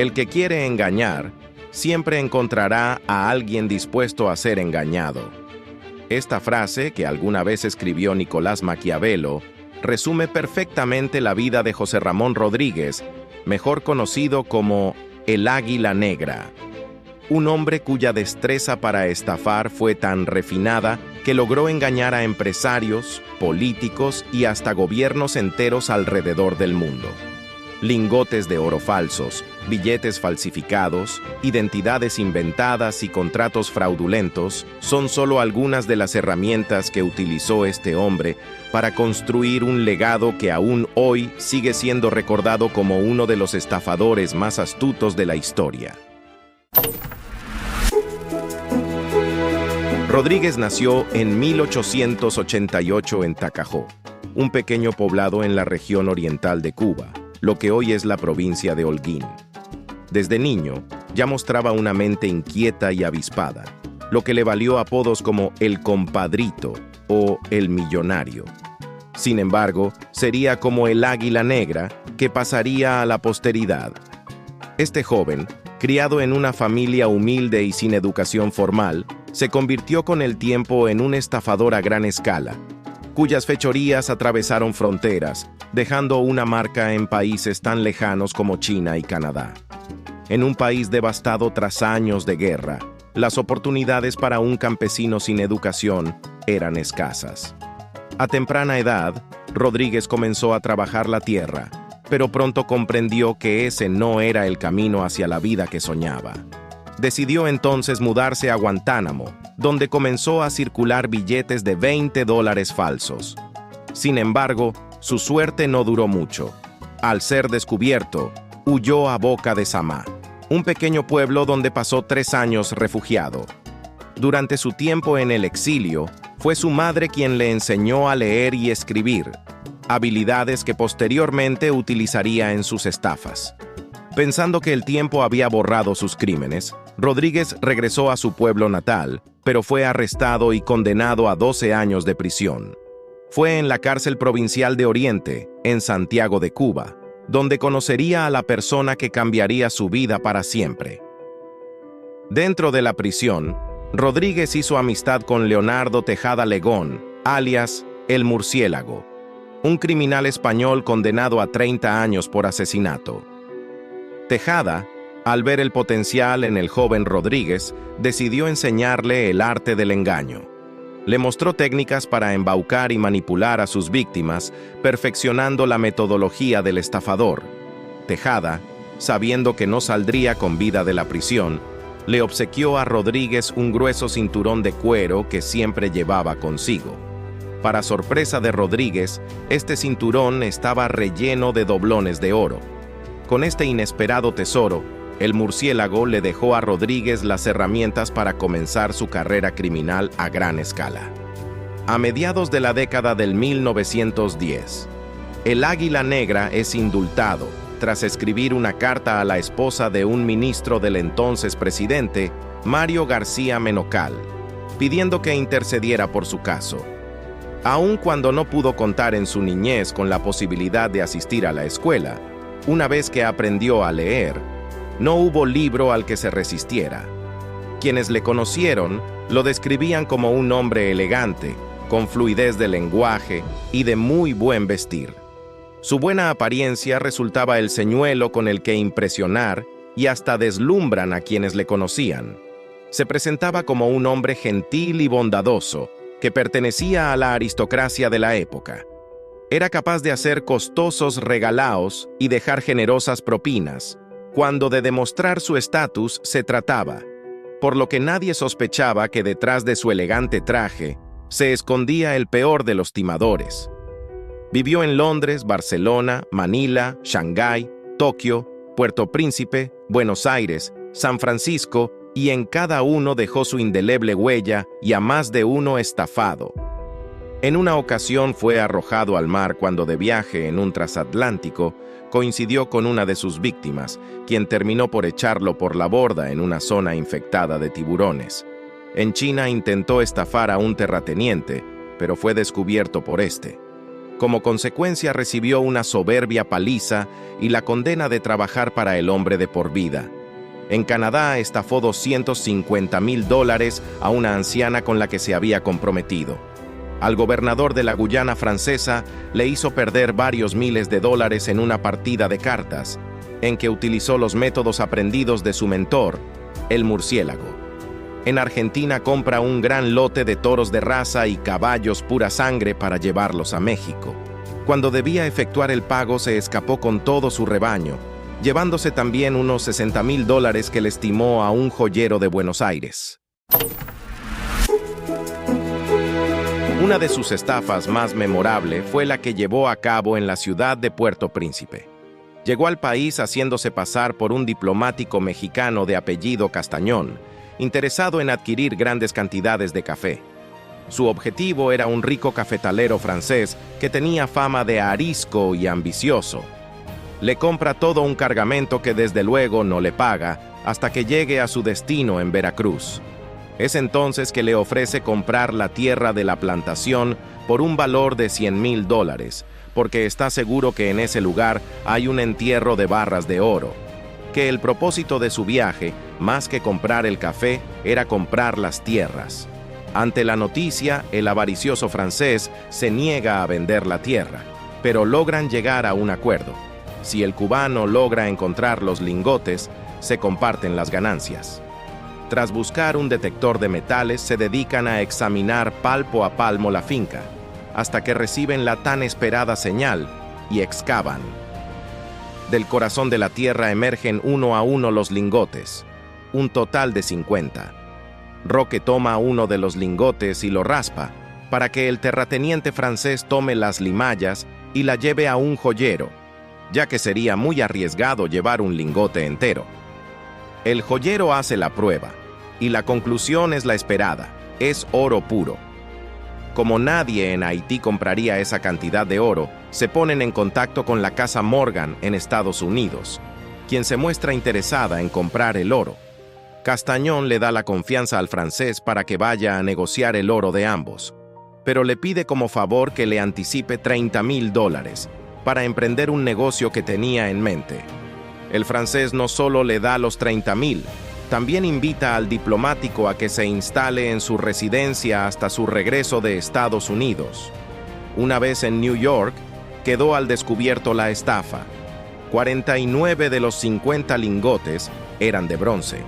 El que quiere engañar, siempre encontrará a alguien dispuesto a ser engañado. Esta frase, que alguna vez escribió Nicolás Maquiavelo, resume perfectamente la vida de José Ramón Rodríguez, mejor conocido como el Águila Negra. Un hombre cuya destreza para estafar fue tan refinada que logró engañar a empresarios, políticos y hasta gobiernos enteros alrededor del mundo. Lingotes de oro falsos, billetes falsificados, identidades inventadas y contratos fraudulentos son solo algunas de las herramientas que utilizó este hombre para construir un legado que aún hoy sigue siendo recordado como uno de los estafadores más astutos de la historia. Rodríguez nació en 1888 en Tacajó, un pequeño poblado en la región oriental de Cuba, lo que hoy es la provincia de Holguín. Desde niño, ya mostraba una mente inquieta y avispada, lo que le valió apodos como el compadrito o el millonario. Sin embargo, sería como el Águila Negra que pasaría a la posteridad. Este joven, criado en una familia humilde y sin educación formal, se convirtió con el tiempo en un estafador a gran escala, cuyas fechorías atravesaron fronteras, dejando una marca en países tan lejanos como China y Canadá. En un país devastado tras años de guerra, las oportunidades para un campesino sin educación eran escasas. A temprana edad, Rodríguez comenzó a trabajar la tierra, pero pronto comprendió que ese no era el camino hacia la vida que soñaba. Decidió entonces mudarse a Guantánamo, donde comenzó a circular billetes de $20 falsos. Sin embargo, su suerte no duró mucho. Al ser descubierto, huyó a Boca de Samá, un pequeño pueblo donde pasó 3 años refugiado. Durante su tiempo en el exilio, fue su madre quien le enseñó a leer y escribir, habilidades que posteriormente utilizaría en sus estafas. Pensando que el tiempo había borrado sus crímenes, Rodríguez regresó a su pueblo natal, pero fue arrestado y condenado a 12 años de prisión. Fue en la cárcel provincial de Oriente, en Santiago de Cuba, donde conocería a la persona que cambiaría su vida para siempre. Dentro de la prisión, Rodríguez hizo amistad con Leonardo Tejada Legón, alias El Murciélago, un criminal español condenado a 30 años por asesinato. Tejada, al ver el potencial en el joven Rodríguez, decidió enseñarle el arte del engaño. Le mostró técnicas para embaucar y manipular a sus víctimas, perfeccionando la metodología del estafador. Tejada, sabiendo que no saldría con vida de la prisión, le obsequió a Rodríguez un grueso cinturón de cuero que siempre llevaba consigo. Para sorpresa de Rodríguez, este cinturón estaba relleno de doblones de oro. Con este inesperado tesoro, el murciélago le dejó a Rodríguez las herramientas para comenzar su carrera criminal a gran escala. A mediados de la década del 1910, el Águila Negra es indultado tras escribir una carta a la esposa de un ministro del entonces presidente, Mario García Menocal, pidiendo que intercediera por su caso. Aun cuando no pudo contar en su niñez con la posibilidad de asistir a la escuela, una vez que aprendió a leer, no hubo libro al que se resistiera. Quienes le conocieron lo describían como un hombre elegante, con fluidez de lenguaje y de muy buen vestir. Su buena apariencia resultaba el señuelo con el que impresionar y hasta deslumbran a quienes le conocían. Se presentaba como un hombre gentil y bondadoso, que pertenecía a la aristocracia de la época. Era capaz de hacer costosos regalaos y dejar generosas propinas, cuando de demostrar su estatus se trataba, por lo que nadie sospechaba que detrás de su elegante traje se escondía el peor de los timadores. Vivió en Londres, Barcelona, Manila, Shanghái, Tokio, Puerto Príncipe, Buenos Aires, San Francisco, y en cada uno dejó su indeleble huella y a más de uno estafado. En una ocasión fue arrojado al mar cuando de viaje en un transatlántico coincidió con una de sus víctimas, quien terminó por echarlo por la borda en una zona infectada de tiburones. En China intentó estafar a un terrateniente, pero fue descubierto por este. Como consecuencia recibió una soberbia paliza y la condena de trabajar para el hombre de por vida. En Canadá estafó $250,000 a una anciana con la que se había comprometido. Al gobernador de la Guyana Francesa le hizo perder varios miles de dólares en una partida de cartas, en que utilizó los métodos aprendidos de su mentor, el murciélago. En Argentina compra un gran lote de toros de raza y caballos pura sangre para llevarlos a México. Cuando debía efectuar el pago, se escapó con todo su rebaño, llevándose también unos $60,000 que le estimó a un joyero de Buenos Aires. Una de sus estafas más memorable fue la que llevó a cabo en la ciudad de Puerto Príncipe. Llegó al país haciéndose pasar por un diplomático mexicano de apellido Castañón, interesado en adquirir grandes cantidades de café. Su objetivo era un rico cafetalero francés que tenía fama de arisco y ambicioso. Le compra todo un cargamento que desde luego no le paga hasta que llegue a su destino en Veracruz. Es entonces que le ofrece comprar la tierra de la plantación por un valor de $100,000, porque está seguro que en ese lugar hay un entierro de barras de oro. Que el propósito de su viaje, más que comprar el café, era comprar las tierras. Ante la noticia, el avaricioso francés se niega a vender la tierra, pero logran llegar a un acuerdo. Si el cubano logra encontrar los lingotes, se comparten las ganancias. Tras buscar un detector de metales, se dedican a examinar palmo a palmo la finca, hasta que reciben la tan esperada señal y excavan. Del corazón de la tierra emergen uno a uno los lingotes, un total de 50. Roque toma uno de los lingotes y lo raspa, para que el terrateniente francés tome las limallas y la lleve a un joyero, ya que sería muy arriesgado llevar un lingote entero. El joyero hace la prueba, y la conclusión es la esperada: es oro puro. Como nadie en Haití compraría esa cantidad de oro, se ponen en contacto con la Casa Morgan en Estados Unidos, quien se muestra interesada en comprar el oro. Castañón le da la confianza al francés para que vaya a negociar el oro de ambos, pero le pide como favor que le anticipe $30,000 para emprender un negocio que tenía en mente. El francés no solo le da los $30,000, también invita al diplomático a que se instale en su residencia hasta su regreso de Estados Unidos. Una vez en New York, quedó al descubierto la estafa. 49 de los 50 lingotes eran de bronce.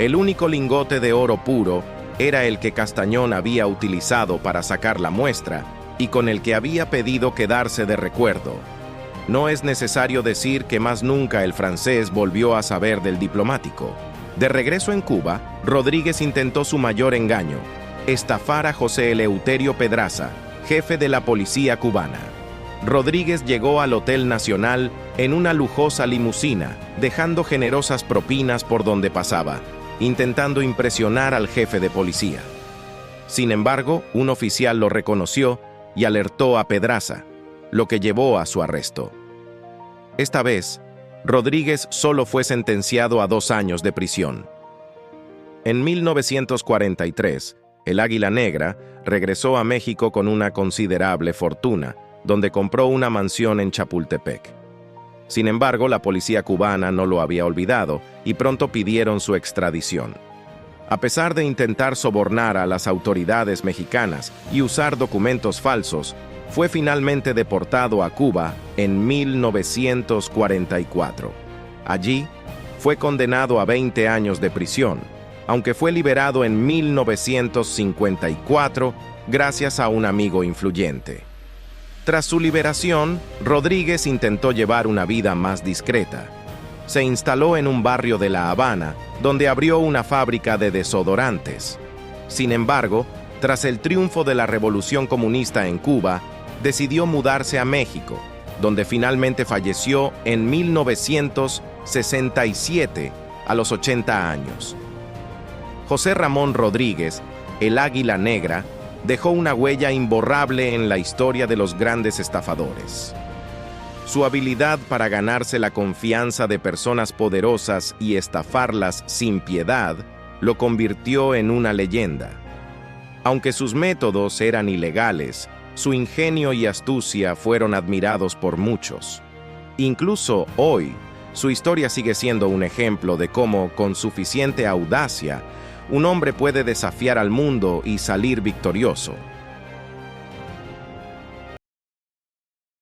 El único lingote de oro puro era el que Castañón había utilizado para sacar la muestra y con el que había pedido quedarse de recuerdo. No es necesario decir que más nunca el francés volvió a saber del diplomático. De regreso en Cuba, Rodríguez intentó su mayor engaño: estafar a José Eleuterio Pedraza, jefe de la policía cubana. Rodríguez llegó al Hotel Nacional en una lujosa limusina, dejando generosas propinas por donde pasaba, intentando impresionar al jefe de policía. Sin embargo, un oficial lo reconoció y alertó a Pedraza, lo que llevó a su arresto. Esta vez, Rodríguez solo fue sentenciado a 2 años de prisión. En 1943, el Águila Negra regresó a México con una considerable fortuna, donde compró una mansión en Chapultepec. Sin embargo, la policía cubana no lo había olvidado y pronto pidieron su extradición. A pesar de intentar sobornar a las autoridades mexicanas y usar documentos falsos, fue finalmente deportado a Cuba en 1944. Allí, fue condenado a 20 años de prisión, aunque fue liberado en 1954 gracias a un amigo influyente. Tras su liberación, Rodríguez intentó llevar una vida más discreta. Se instaló en un barrio de La Habana, donde abrió una fábrica de desodorantes. Sin embargo, tras el triunfo de la Revolución Comunista en Cuba, decidió mudarse a México, donde finalmente falleció en 1967, a los 80 años. José Ramón Rodríguez, el Águila Negra, dejó una huella imborrable en la historia de los grandes estafadores. Su habilidad para ganarse la confianza de personas poderosas y estafarlas sin piedad lo convirtió en una leyenda. Aunque sus métodos eran ilegales, Su ingenio y astucia fueron admirados por muchos. Incluso hoy, su historia sigue siendo un ejemplo de cómo, con suficiente audacia, un hombre puede desafiar al mundo y salir victorioso.